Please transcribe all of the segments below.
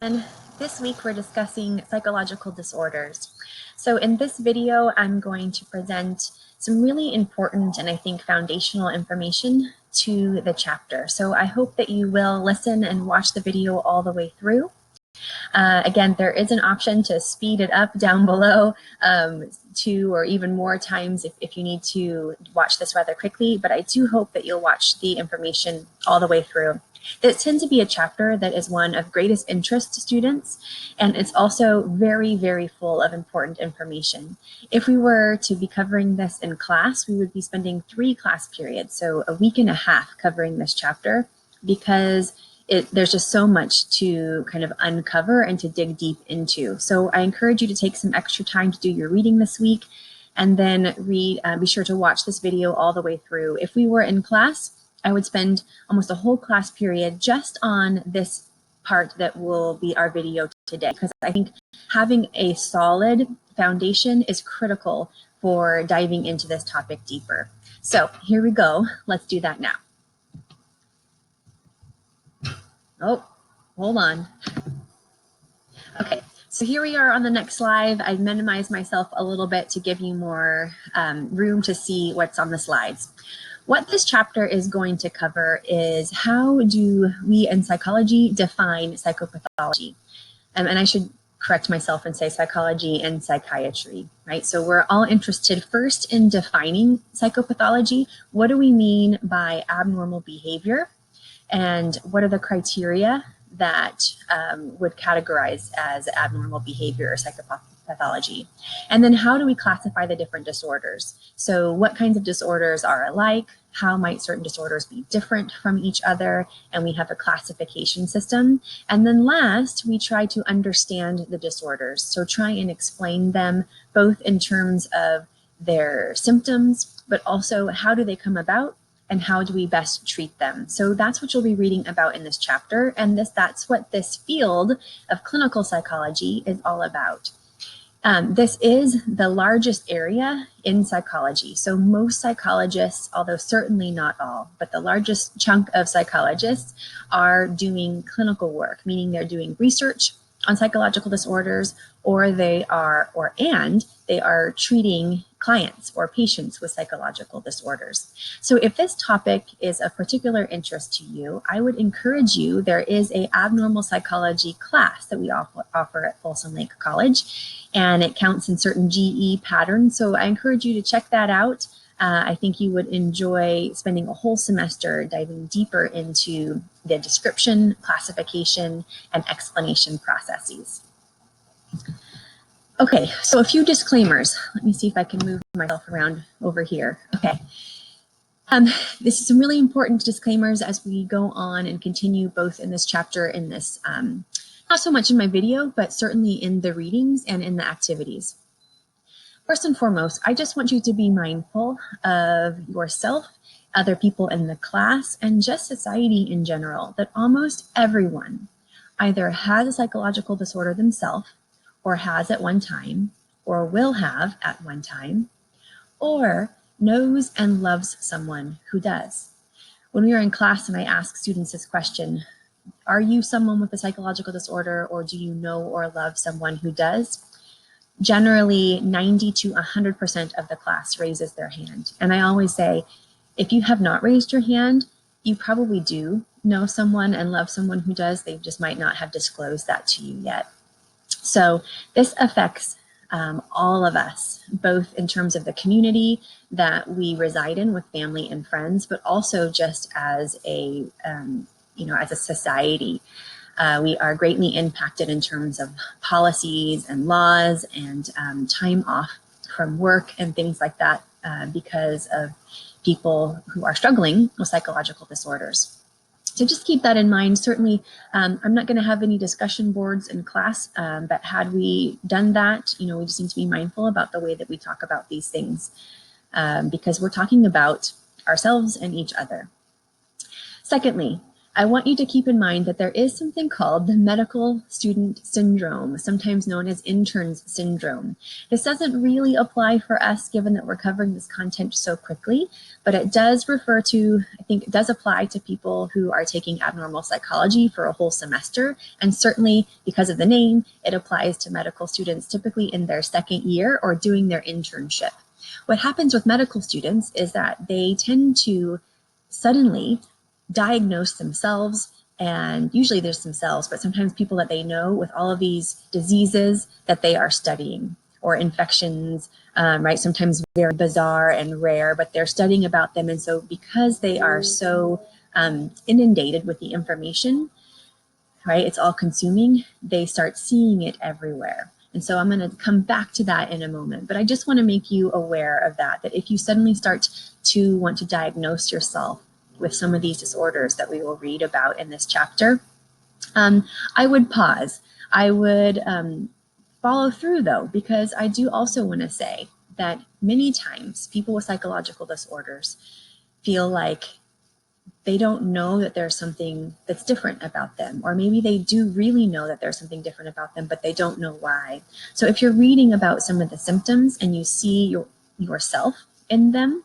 And this week we're discussing psychological disorders. So in this video, I'm going to present some really important and I think foundational information to the chapter. So I hope that you will listen and watch the video all the way through. Again, there is an option to speed it up down below 2 or even more times if you need to watch this rather quickly, but I do hope that you'll watch the information all the way through. It tends to be a chapter that is one of greatest interest to students, and it's also very, very full of important information. If we were to be covering this in class, we would be spending 3 class periods, so a week and a half covering this chapter, because there's just so much to kind of uncover and to dig deep into. So I encourage you to take some extra time to do your reading this week, and then be sure to watch this video all the way through. If we were in class, I would spend almost a whole class period just on this part that will be our video today, because I think having a solid foundation is critical for diving into this topic deeper. So here we go. Let's do that now. Oh, hold on. Okay, so here we are on the next slide. I've minimized myself a little bit to give you more room to see what's on the slides. What this chapter is going to cover is how do we in psychology define psychopathology? And I should correct myself and say psychology and psychiatry, right? So we're all interested first in defining psychopathology. What do we mean by abnormal behavior? And what are the criteria that would categorize as abnormal behavior or psychopathology? And then how do we classify the different disorders? So what kinds of disorders are alike? How might certain disorders be different from each other? And we have a classification system. And then last, we try to understand the disorders. So try and explain them both in terms of their symptoms, but also how do they come about? And how do we best treat them? So that's what you'll be reading about in this chapter, and that's what this field of clinical psychology is all about. This is the largest area in psychology. So most psychologists, although certainly not all, but the largest chunk of psychologists are doing clinical work, meaning they're doing research on psychological disorders, or they are treating clients or patients with psychological disorders. So if this topic is of particular interest to you, I would encourage you, there is an abnormal psychology class that we offer at Folsom Lake College, and it counts in certain GE patterns. So I encourage you to check that out. I think you would enjoy spending a whole semester diving deeper into the description, classification, and explanation processes. Okay, so a few disclaimers. Let me see if I can move myself around over here. Okay. This is some really important disclaimers as we go on and continue both in this chapter, in this, not so much in my video, but certainly in the readings and in the activities. First and foremost, I just want you to be mindful of yourself, other people in the class, and just society in general, that almost everyone either has a psychological disorder themselves, or has at one time, or will have at one time, or knows and loves someone who does. When we are in class and I ask students this question, are you someone with a psychological disorder, or do you know or love someone who does? Generally 90 to 100% of the class raises their hand. And I always say, if you have not raised your hand, you probably do know someone and love someone who does. They just might not have disclosed that to you yet. So this affects all of us, both in terms of the community that we reside in with family and friends, but also just as a, as a society. We are greatly impacted in terms of policies and laws and time off from work and things like that because of people who are struggling with psychological disorders. So just keep that in mind. Certainly, I'm not going to have any discussion boards in class, but had we done that, we just need to be mindful about the way that we talk about these things because we're talking about ourselves and each other. Secondly, I want you to keep in mind that there is something called the medical student syndrome, sometimes known as intern's syndrome. This doesn't really apply for us given that we're covering this content so quickly, but it does refer to, I think it does apply to people who are taking abnormal psychology for a whole semester. And certainly because of the name, it applies to medical students typically in their second year or doing their internship. What happens with medical students is that they tend to suddenly diagnose themselves, and usually there's themselves, but sometimes people that they know with all of these diseases that they are studying or infections, right? Sometimes very bizarre and rare, but they're studying about them. And so because they are so inundated with the information, right? It's all consuming, they start seeing it everywhere. And so I'm going to come back to that in a moment, but I just want to make you aware of that if you suddenly start to want to diagnose yourself with some of these disorders that we will read about in this chapter, I would pause. I would follow through though, because I do also want to say that many times people with psychological disorders feel like they don't know that there's something that's different about them, or maybe they do really know that there's something different about them, but they don't know why. So if you're reading about some of the symptoms and you see yourself in them,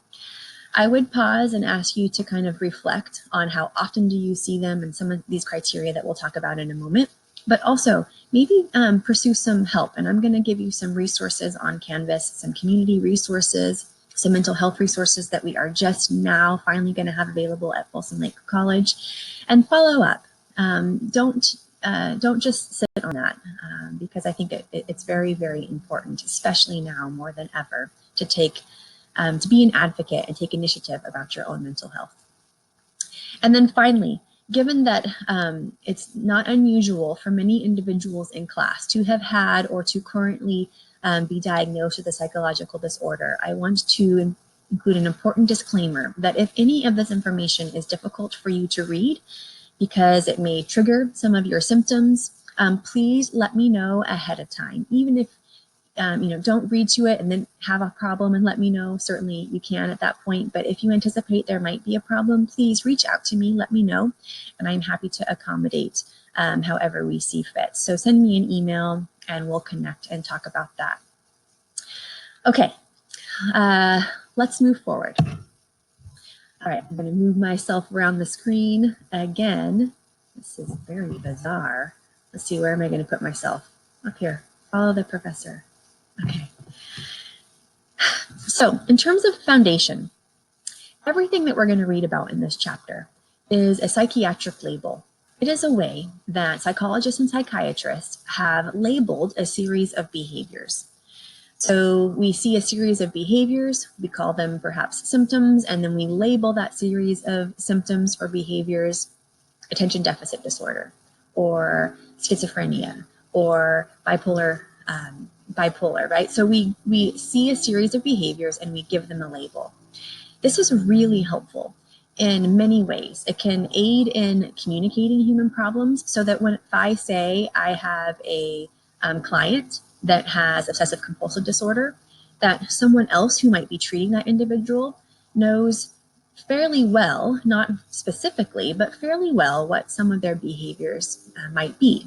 I would pause and ask you to kind of reflect on how often do you see them and some of these criteria that we'll talk about in a moment, but also maybe pursue some help. And I'm going to give you some resources on Canvas, some community resources, some mental health resources that we are just now finally going to have available at Folsom Lake College, and follow up. Don't just sit on that because I think it's very, very important, especially now more than ever, to be an advocate and take initiative about your own mental health. And then finally, given that it's not unusual for many individuals in class to have had or to currently be diagnosed with a psychological disorder, I want to include an important disclaimer that if any of this information is difficult for you to read because it may trigger some of your symptoms, please let me know ahead of time. Even if don't read to it and then have a problem and let me know. Certainly you can at that point, but if you anticipate there might be a problem, please reach out to me, let me know, and I'm happy to accommodate however we see fit. So send me an email and we'll connect and talk about that. Okay, let's move forward. All right, I'm going to move myself around the screen again. This is very bizarre. Let's see, where am I going to put myself? Up here. Follow the professor. Okay. So in terms of foundation, everything that we're going to read about in this chapter is a psychiatric label. It is a way that psychologists and psychiatrists have labeled a series of behaviors. So we see a series of behaviors, we call them perhaps symptoms, and then we label that series of symptoms or behaviors attention deficit disorder, or schizophrenia, or bipolar, right? So we see a series of behaviors and we give them a label. This is really helpful in many ways. It can aid in communicating human problems, so that if I say I have a client that has obsessive compulsive disorder, that someone else who might be treating that individual knows fairly well, not specifically, but fairly well what some of their behaviors might be.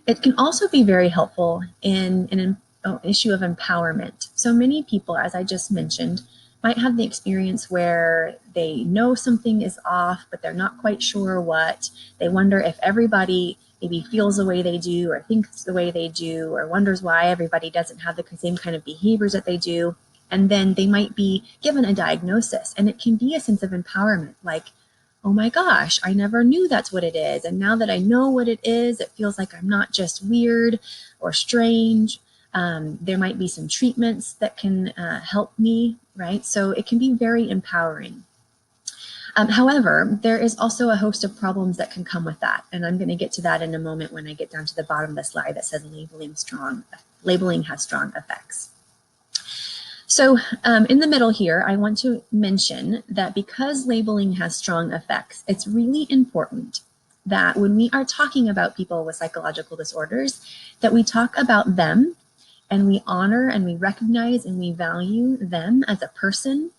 It can also be very helpful in an issue of empowerment. So many people, as I just mentioned, might have the experience where they know something is off, but they're not quite sure what. They wonder if everybody maybe feels the way they do or thinks the way they do, or wonders why everybody doesn't have the same kind of behaviors that they do. And then they might be given a diagnosis, and it can be a sense of empowerment, like, oh my gosh, I never knew that's what it is. And now that I know what it is, it feels like I'm not just weird or strange. There might be some treatments that can help me, right? So it can be very empowering. However, there is also a host of problems that can come with that. And I'm going to get to that in a moment when I get down to the bottom of the slide that says labeling has strong effects. So in the middle here, I want to mention that because labeling has strong effects, it's really important that when we are talking about people with psychological disorders, that we talk about them and we honor and we recognize and we value them as a person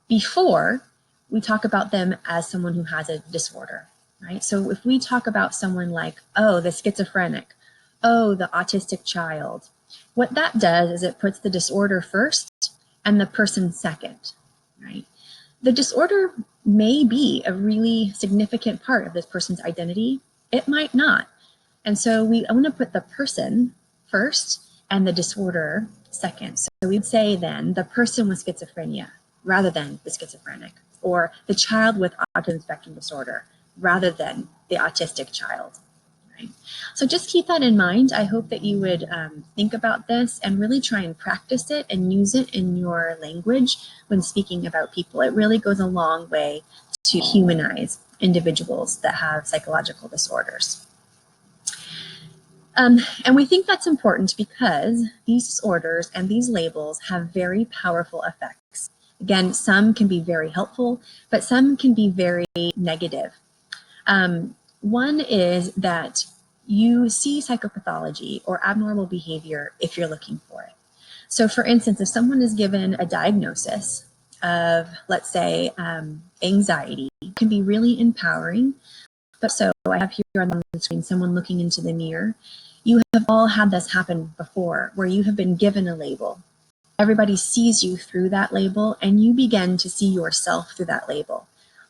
before we talk about them as someone who has a disorder, right? So if we talk about someone like, oh, the schizophrenic, oh, the autistic child, what that does is it puts the disorder first and the person second, right? The disorder may be a really significant part of this person's identity. It might not. And so we want to put the person first and the disorder second. So we'd say then the person with schizophrenia rather than the schizophrenic, or the child with autism spectrum disorder rather than the autistic child. Right? So just keep that in mind. I hope that you would think about this and really try and practice it and use it in your language when speaking about people. It really goes a long way to humanize individuals that have psychological disorders. And we think that's important because these disorders and these labels have very powerful effects. Again, some can be very helpful, but some can be very negative. One is that you see psychopathology or abnormal behavior if you're looking for it. So for instance, if someone is given a diagnosis of, let's say, anxiety, it can be really empowering. But so I have here on the screen someone looking into the mirror. You have all had this happen before, where you have been given a label. Everybody sees you through that label, and you begin to see yourself through that label.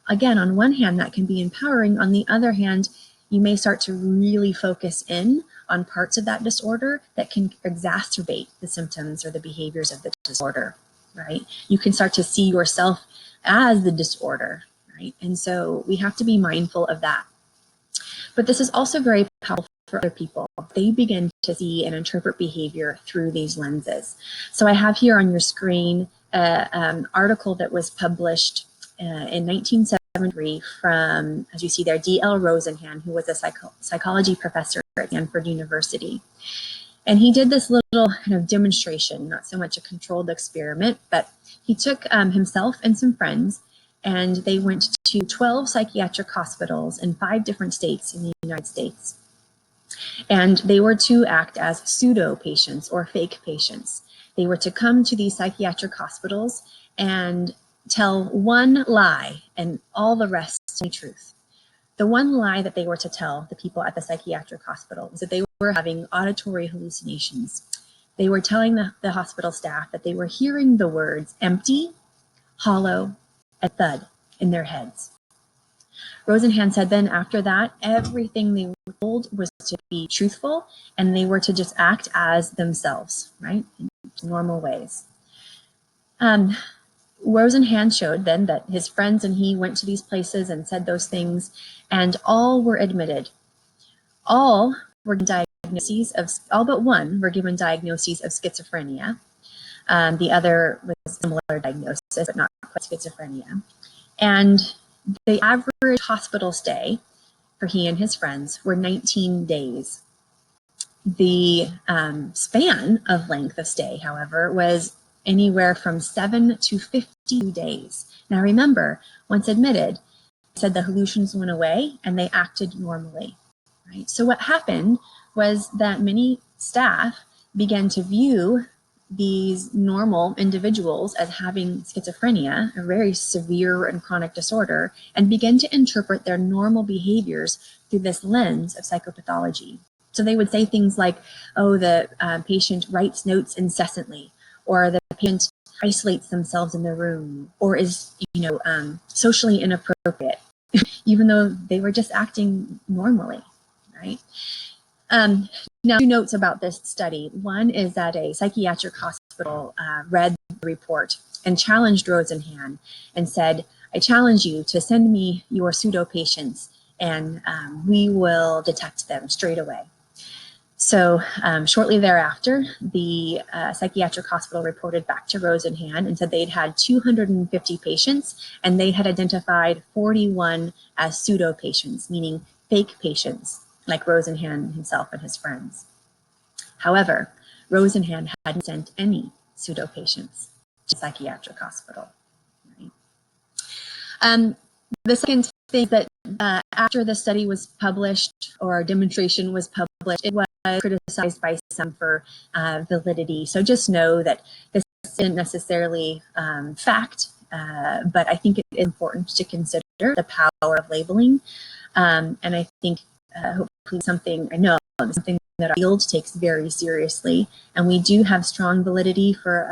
Again, on one hand, that can be empowering. On the other hand, you may start to really focus in on parts of that disorder that can exacerbate the symptoms or the behaviors of the disorder, right? You can start to see yourself as the disorder, right? And so we have to be mindful of that. But this is also very powerful for other people. They begin to see and interpret behavior through these lenses. So I have here on your screen an article that was published in 1973 from, as you see there, D.L. Rosenhan, who was a psychology professor at Stanford University. And he did this little kind of demonstration, not so much a controlled experiment, but he took himself and some friends, and they went to 12 psychiatric hospitals in 5 different states in the United States. And they were to act as pseudo patients or fake patients. They were to come to these psychiatric hospitals and tell one lie and all the rest the truth. The one lie that they were to tell the people at the psychiatric hospital was that they were having auditory hallucinations. They were telling the hospital staff that they were hearing the words empty, hollow, and thud in their heads. Rosenhan said then after that, everything they were told was to be truthful, and they were to just act as themselves, right, in normal ways. Rosenhan showed then that his friends and he went to these places and said those things, and all were admitted. All were diagnoses of, all but one were given diagnoses of schizophrenia. The other was a similar diagnosis, but not quite schizophrenia. And the average hospital stay for he and his friends were 19 days. The span of length of stay, however, was anywhere from 7 to 52 days. Now remember, once admitted, they said the hallucinations went away and they acted normally, right? So what happened was that many staff began to view these normal individuals as having schizophrenia, a very severe and chronic disorder, and begin to interpret their normal behaviors through this lens of psychopathology. So they would say things like, oh, the patient writes notes incessantly, or the patient isolates themselves in their room, or is, socially inappropriate, even though they were just acting normally, right? Now, 2 notes about this study. One is that a psychiatric hospital read the report and challenged Rosenhan and said, I challenge you to send me your pseudo patients and we will detect them straight away. So shortly thereafter, the psychiatric hospital reported back to Rosenhan and said they'd had 250 patients and they had identified 41 as pseudo patients, meaning fake patients, like Rosenhan himself and his friends. However, Rosenhan hadn't sent any pseudo patients to the psychiatric hospital. Right? The second thing that after the study was published or demonstration was published, it was criticized by some for validity. So just know that this isn't necessarily fact. but I think it is important to consider the power of labeling. And I think hopefully something that our field takes very seriously. And we do have strong validity for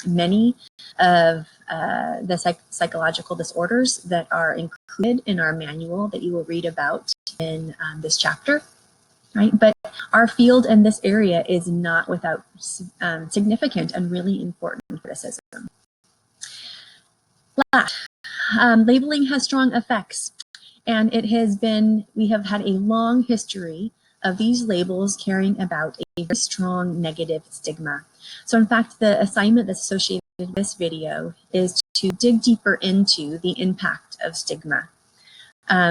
many of the psychological disorders that are included in our manual that you will read about in this chapter. Right? But our field in this area is not without significant and really important criticism. Last, labeling has strong effects, and we have had a long history of these labels carrying about a very strong negative stigma. So in fact, the assignment that's associated with this video is to dig deeper into the impact of stigma.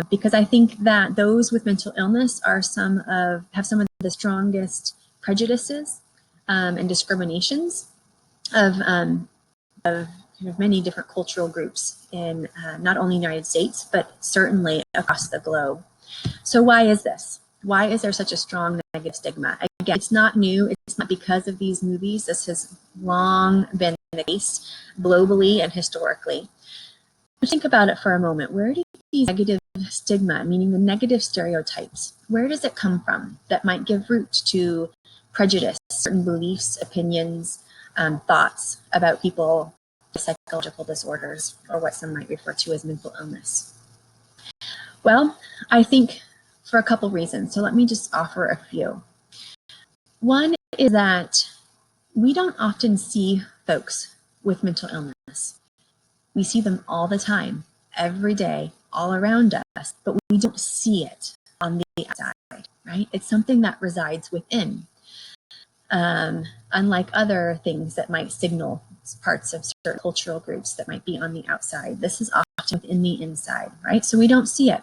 Because I think that those with mental illness have some of the strongest prejudices and discriminations of many different cultural groups in not only the United States, but certainly across the globe. So why is this? Why is there such a strong negative stigma? Again, it's not new. It's not because of these movies. This has long been the case globally and historically. Think about it for a moment. Where do these negative stigma, meaning the negative stereotypes, where does it come from that might give root to prejudice, certain beliefs, opinions, thoughts about people with psychological disorders, or what some might refer to as mental illness? Well, I think for a couple reasons. So let me just offer a few. One is that we don't often see folks with mental illness. We see them all the time, every day, all around us, but we don't see it on the outside, right? It's something that resides within. Unlike other things that might signal parts of certain cultural groups that might be on the outside, this is often within the inside, right? So we don't see it.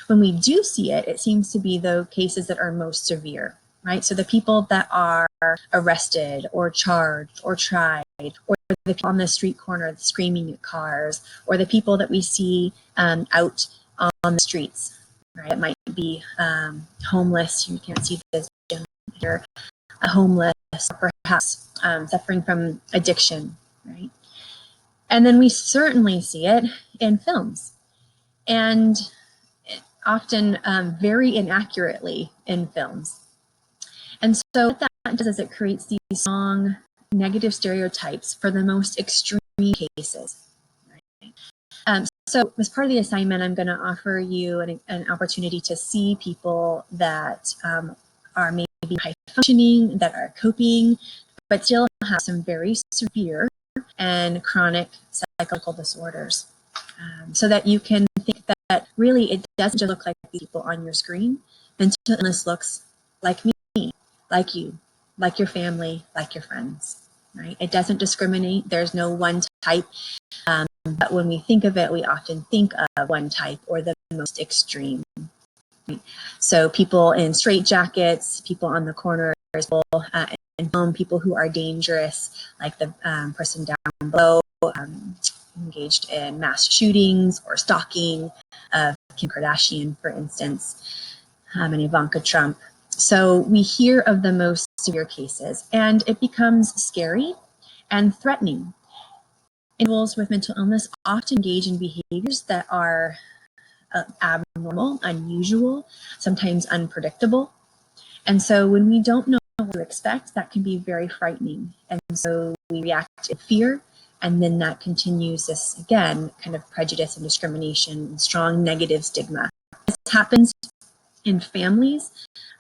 When we do see it, it seems to be the cases that are most severe, right? So the people that are arrested or charged or tried, or the people on the street corner screaming at cars, or the people that we see out on the streets, right? It might be homeless. You can't see this here. Homeless, or perhaps suffering from addiction, right? And then we certainly see it in films, and often very inaccurately in films. And so what that does is it creates these strong negative stereotypes for the most extreme cases. Right? So as part of the assignment, I'm going to offer you an opportunity to see people that are maybe high functioning, that are coping, but still have some very severe and chronic psychological disorders. So that you can think that really it doesn't just look like the people on your screen. Mental illness looks like me, like you, like your family, like your friends, right? It doesn't discriminate. There's no one type. But when we think of it, we often think of one type or the most extreme. Right? So people in straitjackets, people on the corners, people in home, people who are dangerous, like the person down below, engaged in mass shootings or stalking of Kim Kardashian, for instance, and Ivanka Trump. So we hear of the most severe cases, and it becomes scary and threatening. Individuals with mental illness often engage in behaviors that are abnormal, unusual, sometimes unpredictable. And so when we don't know what to expect, that can be very frightening. And so we react in fear, and then that continues this, again, kind of prejudice and discrimination and strong negative stigma. This happens in families.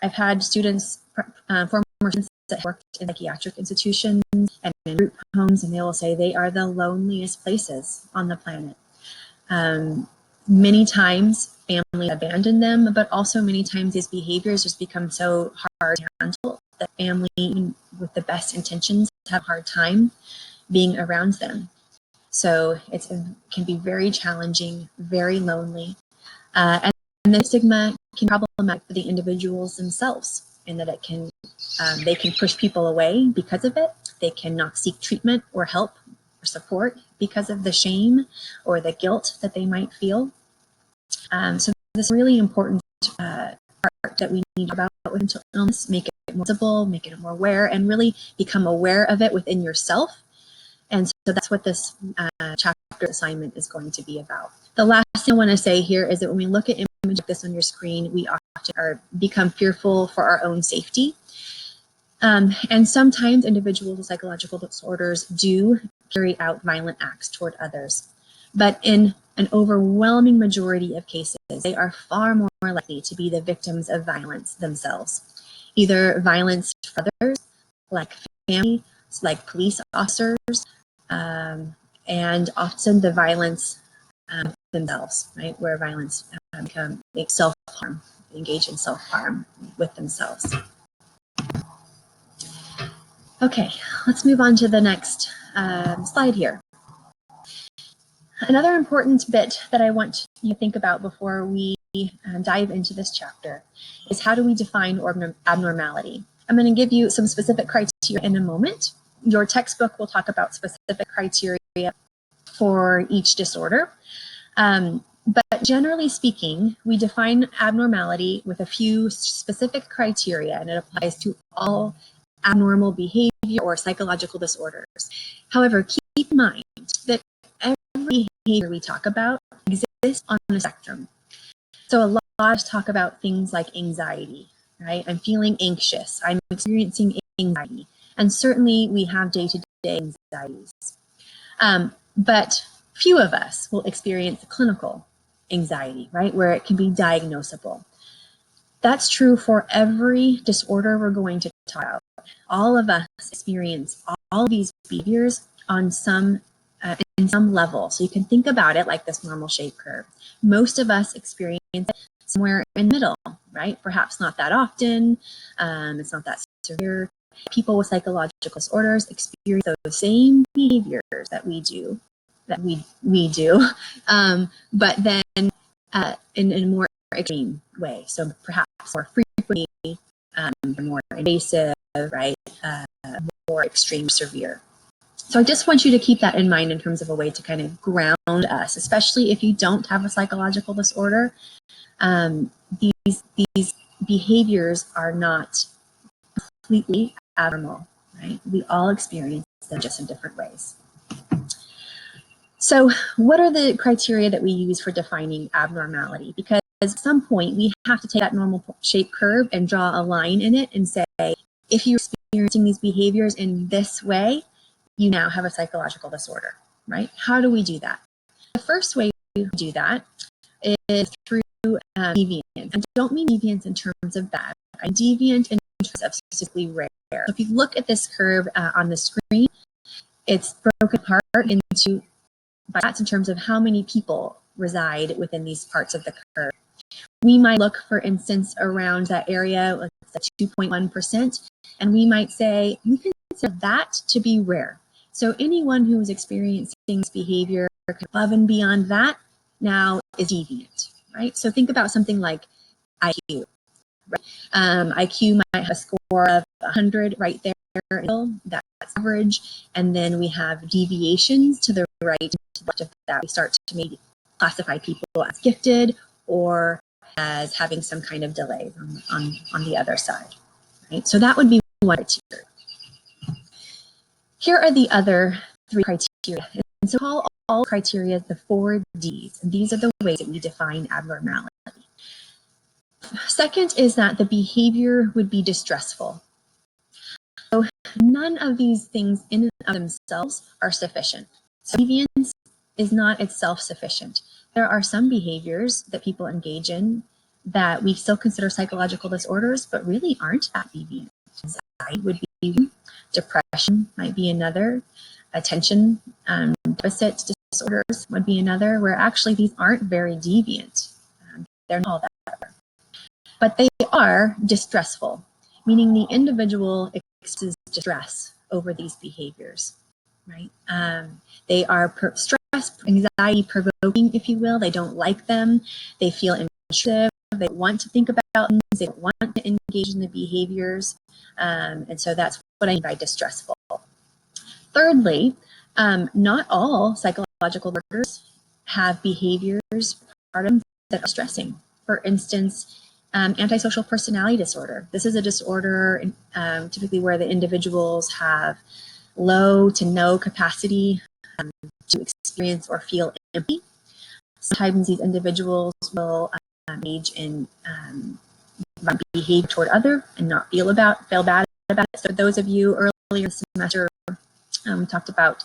I've had students, former students that worked in psychiatric institutions and in group homes, and they will say they are the loneliest places on the planet. Many times families abandon them, but also many times these behaviors just become so hard to handle that family, even with the best intentions, have a hard time being around them. So it can be very challenging, very lonely. And the stigma can be problematic for the individuals themselves, in that it can they can push people away because of it. They cannot seek treatment or help or support because of the shame or the guilt that they might feel. So this is a really important part that we need about with mental illness, make it more visible, make it more aware, and really become aware of it within yourself. And so that's what this chapter assignment is going to be about. The last thing I want to say here is that when we look at images like this on your screen, we often become fearful for our own safety. And sometimes individuals with psychological disorders do carry out violent acts toward others. But in an overwhelming majority of cases, they are far more likely to be the victims of violence themselves. Either violence for others, like family, like police officers, and often the violence themselves, right? Where violence makes self-harm, engage in self-harm with themselves. Okay, let's move on to the next slide here. Another important bit that I want you to think about before we dive into this chapter is how do we define abnormality? I'm going to give you some specific criteria in a moment. Your textbook will talk about specific criteria for each disorder. But generally speaking, we define abnormality with a few specific criteria, and it applies to all abnormal behavior or psychological disorders. However, keep in mind that every behavior we talk about exists on a spectrum. So a lot of us talk about things like anxiety, right? I'm feeling anxious. I'm experiencing anxiety. And certainly we have day-to-day anxieties. But few of us will experience clinical anxiety, right? Where it can be diagnosable. That's true for every disorder we're going to talk about. All of us experience all of these behaviors on some in some level. So you can think about it like this normal shape curve. Most of us experience it somewhere in the middle, right? Perhaps not that often. It's not that severe. People with psychological disorders experience those same behaviors that we do, but then in a more extreme way. So perhaps more frequently, more invasive, right? More extreme, severe. So I just want you to keep that in mind in terms of a way to kind of ground us, especially if you don't have a psychological disorder. These behaviors are not completely abnormal, right? We all experience them just in different ways. So what are the criteria that we use for defining abnormality? Because at some point we have to take that normal shape curve and draw a line in it and say, if you're experiencing these behaviors in this way, you now have a psychological disorder, right? How do we do that? The first way we do that is through deviance. I don't mean deviance in terms of bad. I deviant in terms of specifically rare. So if you look at this curve on the screen, it's broken apart into that's in terms of how many people reside within these parts of the curve. We might look, for instance, around that area, let's say 2.1%, and we might say, we consider that to be rare. So anyone who is experiencing this behavior above and beyond that now is deviant, right? So think about something like IQ. Right? IQ might have a score of 100 right there. That's average. And then we have deviations to the right and to the left of that. We start to maybe classify people as gifted or as having some kind of delay on the other side. Right? So that would be one criteria. Here are the other three criteria. And so call all criteria the 4 Ds. And these are the ways that we define abnormality. Second is that the behavior would be distressful. So none of these things in and of themselves are sufficient. So deviance is not itself sufficient. There are some behaviors that people engage in that we still consider psychological disorders, but really aren't that deviant. Anxiety would be one. Depression might be another. Attention deficit disorders would be another, where actually these aren't very deviant. They're not all that. But they are distressful, meaning the individual experiences distress over these behaviors, right? They are stress, anxiety provoking, if you will. They don't like them. They feel intrusive. They want to think about things. They don't want to engage in the behaviors. And so that's what I mean by distressful. Thirdly, not all psychological disorders have behaviors part of them that are stressing. For instance, antisocial personality disorder. This is a disorder typically where the individuals have low to no capacity to experience or feel empty. Sometimes these individuals will engage in behavior toward other and not feel bad about it. So those of you earlier this semester, we talked about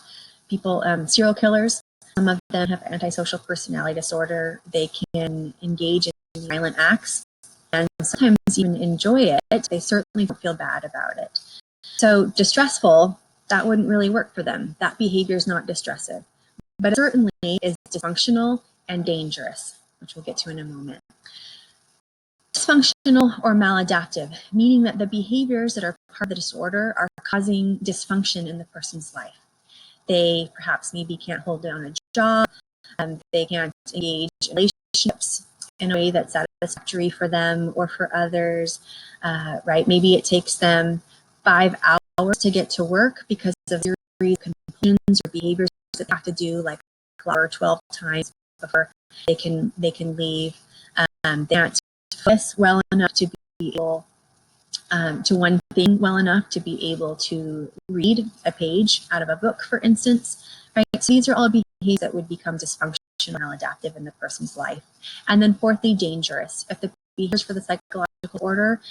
people, serial killers. Some of them have antisocial personality disorder. They can engage in violent acts and sometimes even enjoy it. They certainly don't feel bad about it. So distressful, that wouldn't really work for them. That behavior is not distressive, but it certainly is dysfunctional and dangerous, which we'll get to in a moment. Dysfunctional or maladaptive, meaning that the behaviors that are part of the disorder are causing dysfunction in the person's life. They perhaps maybe can't hold down a job, they can't engage in relationships in a way that's satisfactory for them or for others, right? Maybe it takes them 5 hours to get to work because of series of complaints or behaviors that they have to do like 12 times before they can leave. They can't focus well enough to be able to one thing well enough to be able to read a page out of a book, for instance, right? So these are all behaviors that would become dysfunctional or maladaptive in the person's life. And then fourthly, dangerous. If the behaviors for the psychological order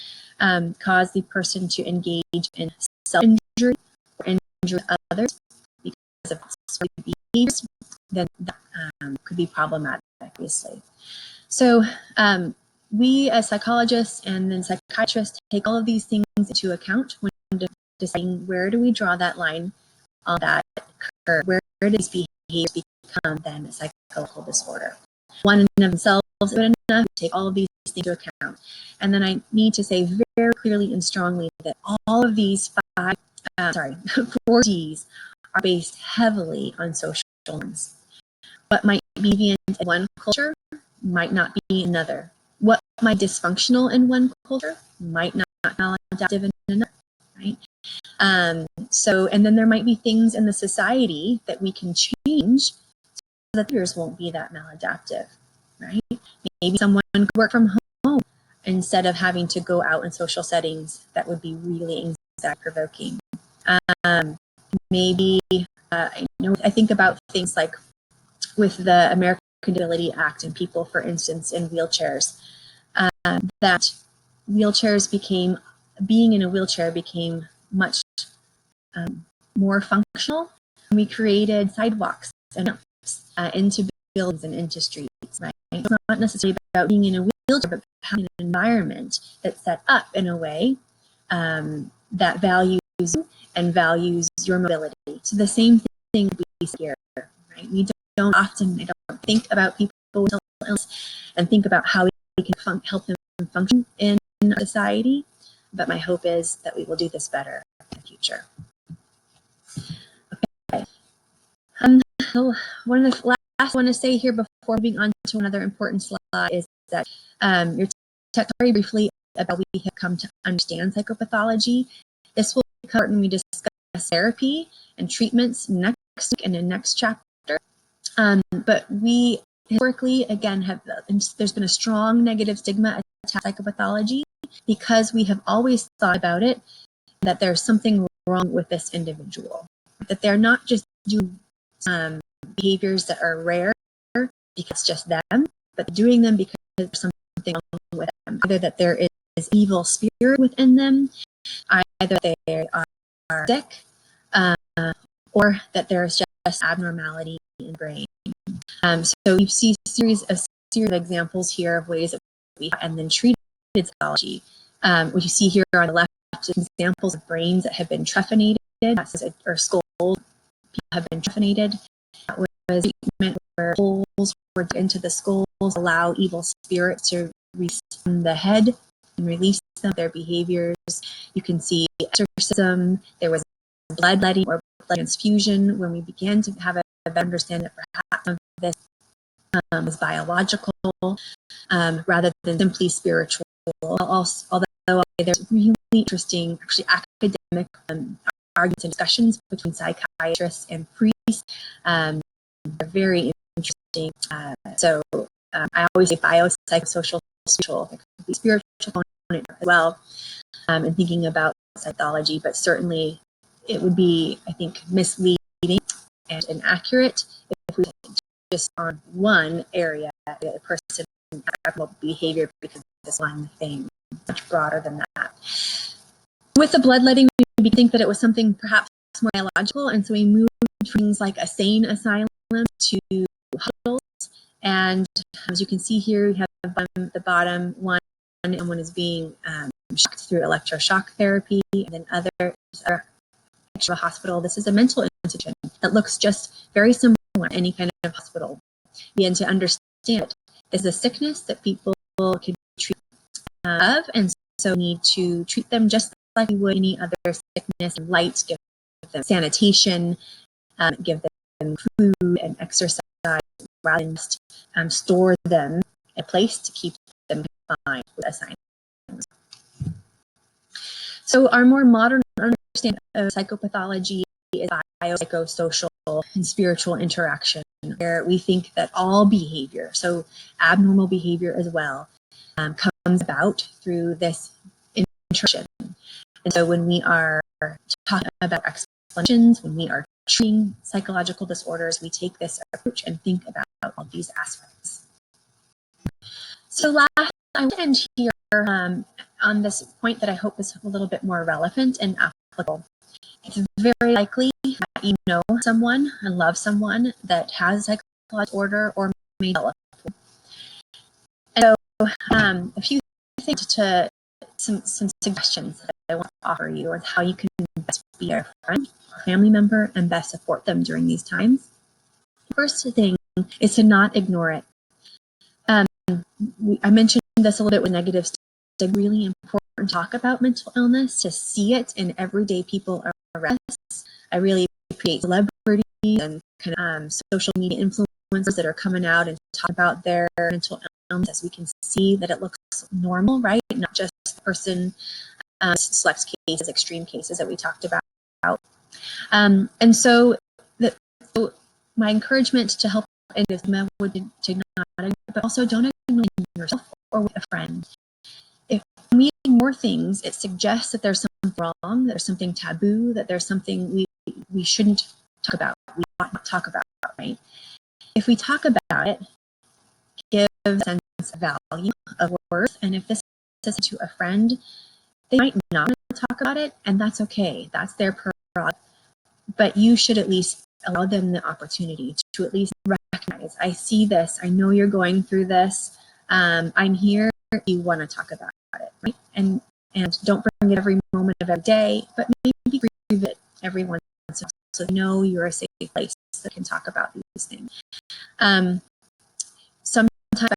cause the person to engage in self-injury or injury others because of behaviors, then that could be problematic, obviously. So we as psychologists and then psychiatrists take all of these things into account when deciding where do we draw that line on that curve, where do these behaviors become then a psychological disorder. One in and of themselves is good enough to take all of these things into account. And then I need to say very clearly and strongly that all of these 4 Ds are based heavily on social norms. What might be deviant in one culture might not be another. What might be dysfunctional in one culture might not be maladaptive in another, right? So, and then there might be things in the society that we can change so that others won't be that maladaptive, right? Maybe someone could work from home instead of having to go out in social settings that would be really anxiety-provoking. Maybe, I think about things like with the American Disability Act and people, for instance, in wheelchairs, that being in a wheelchair became much more functional. We created sidewalks and ramps into buildings and into streets, right? It's not necessarily about being in a wheelchair, but having an environment that's set up in a way that values you and values your mobility. So the same thing we see here, right? We don't often think about people with mental illness and think about how we can help them function in society, but my hope is that we will do this better in the future. Okay. So one of the last I want to say here before moving on to another important slide is that you're talking very briefly about we have come to understand psychopathology. This will be covered when we discuss therapy and treatments next week and in next chapter. But we historically, again, there's been a strong negative stigma attached to psychopathology because we have always thought about it that there's something wrong with this individual, that they're not just doing behaviors that are rare because it's just them, but doing them because there's something wrong with them, either that there is evil spirit within them, either they are sick, or that there's just abnormality in the brain. So you see a series of examples here of ways that we have and then treated psychology. What you see here on the left is examples of brains that have been trephinated, or skulls have been trephinated. That was treatment where holes were into the skulls allow evil spirits to release from the head and release them of their behaviors. You can see exorcism. There was bloodletting or blood transfusion when we began to have a better understanding that perhaps some of this was biological rather than simply spiritual. Although there's really interesting, actually academic arguments and discussions between psychiatrists and priests. They're very interesting. I always say biopsychosocial, spiritual. There could be spiritual component as well in thinking about psychology, but certainly it would be, I think, misleading and inaccurate if we just on one area, a person abnormal behavior because of this one thing, much broader than that. With the bloodletting, we think that it was something perhaps more biological, and so we moved from things like a sane asylum to hospitals. And as you can see here, we have the bottom one, and one is being shocked through electroshock therapy, and then other extra hospital. This is a mental institution that looks just very similar to any kind of hospital. Begin to understand this is a sickness that people can treat of, and so need to treat them just like we would any other sickness. Light, give them sanitation, give them food and exercise, rather than just store them in a place to keep them confined with assignments. So our more modern understanding of psychopathology is biopsychosocial and spiritual interaction, where we think that all behavior, so abnormal behavior as well, comes about through this interaction. And so when we are talking about explanations, when we are treating psychological disorders, we take this approach and think about all these aspects. So last, I want to end here on this point that I hope is a little bit more relevant and applicable. It's very likely that you know someone and love someone that has a psychological disorder or may develop. And so a few things to some suggestions that I want to offer you on how you can best be a friend or family member and best support them during these times. The first thing is to not ignore it. I mentioned this a little bit with negative stigma. It's really important to talk about mental illness, to see it in everyday people around us. I really appreciate celebrities and kind of social media influencers that are coming out and talk about their mental illness, as we can see that it looks normal, right? Not just the person select cases, extreme cases that we talked about. And so my encouragement to help individuals would be to not ignore, but also don't ignore yourself or with a friend. If we ignore things, it suggests that there's something wrong, that there's something taboo, that there's something we shouldn't talk about, we ought not talk about, right? If we talk about it, give a sense of value, of worth, and if this is to a friend, they might not want to talk about it, and that's okay. That's their prerogative. But you should at least allow them the opportunity to at least recognize, I see this, I know you're going through this, I'm here, you want to talk about it, right? And don't bring it every moment of every day, but maybe revisit it every once in a while so you know you're a safe place that can talk about these things. Sometimes,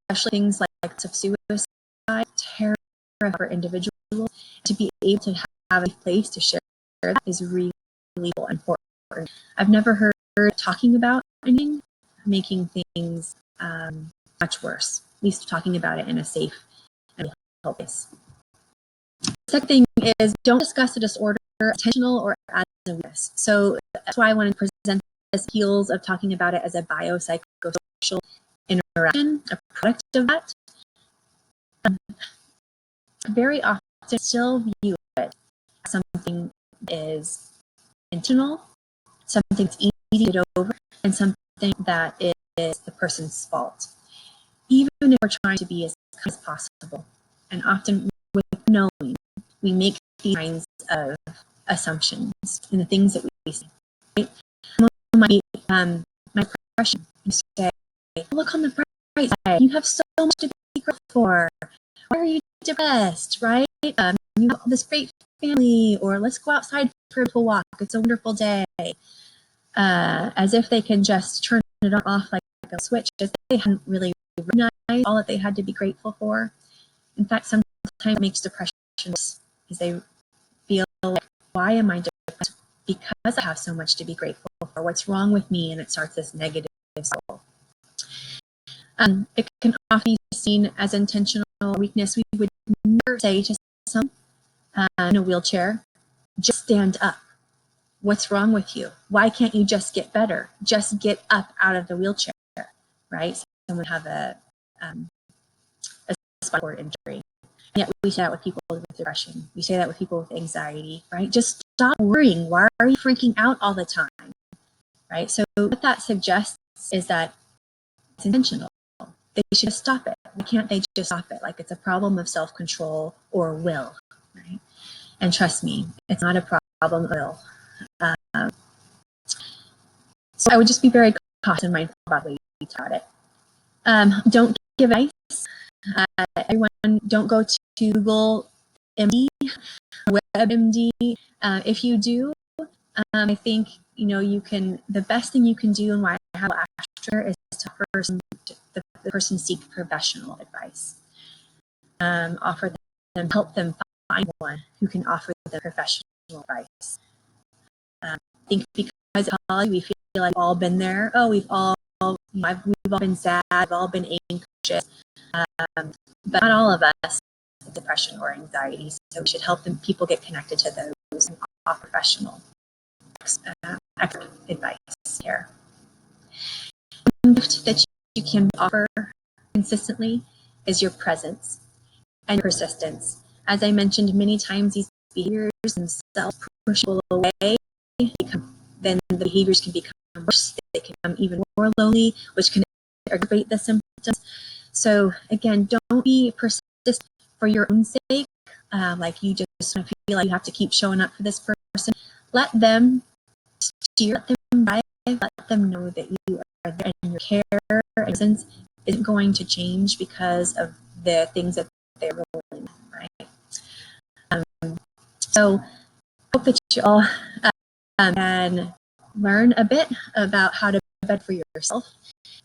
especially things like suicide, terror for individuals, to be able to have a place to share that is really important. I've never heard talking about anything making things much worse, at least talking about it in a safe and healthy place. The second thing is, don't discuss a disorder intentional or as a weakness. So that's why I want to present this heels of talking about it as a biopsychosocial interaction, a product of that. Very often still view it as something that is intentional, something that's easy to get over, and something that is the person's fault. Even if we're trying to be as kind as possible, and often with knowing, we make these kinds of assumptions in the things that we see. Right? My depression, you say, look on the bright side, you have so much to be grateful for. Why are you depressed, right? You have this great family, or let's go outside for a walk, it's a wonderful day. As if they can just turn it off like a switch, as if they hadn't really recognized all that they had to be grateful for. In fact, sometimes it makes depression worse, because they feel like, why am I depressed? Because I have so much to be grateful for. What's wrong with me? And it starts this negative cycle. It can often be seen as intentional weakness. We would never say to someone in a wheelchair, just stand up. What's wrong with you? Why can't you just get better? Just get up out of the wheelchair, right? Someone have a spinal cord injury. And yet we say that with people with depression. We say that with people with anxiety, right? Just stop worrying. Why are you freaking out all the time, right? So what that suggests is that it's intentional. They should stop it. Why can't they just stop it? Like it's a problem of self-control or will, right? And trust me, it's not a problem of will. So I would just be very cautious and mindful about the way you taught it. Don't give advice. Everyone, don't go to Google MD, WebMD. If you do, I think you can. The best thing you can do, and why I have after, is to offer the person seek professional advice. Offer them, help them find one who can offer them professional advice. I think because at college we feel like we've all been there. Oh, we've all been sad, we've all been anxious, but not all of us have depression or anxiety. So we should help people get connected to those and offer professional expert advice here. One gift that you can offer consistently is your presence and persistence. As I mentioned many times, these behaviors themselves push people away. Then the behaviors can become worse. They can become even more lonely, which can aggravate the symptoms. So again, don't be persistent for your own sake. Like you just feel like you have to keep showing up for this person. Let them steer, let them drive, let them know that you are there and your care and presence isn't going to change because of the things that they're rolling, right? So I hope that you all can learn a bit about how to bed for yourself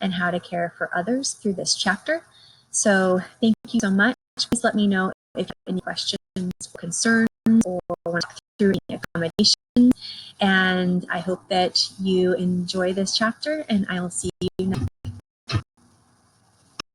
and how to care for others through this chapter. So thank you so much. Please let me know if you have any questions or concerns or want to talk through any accommodations. And I hope that you enjoy this chapter, and I will see you next.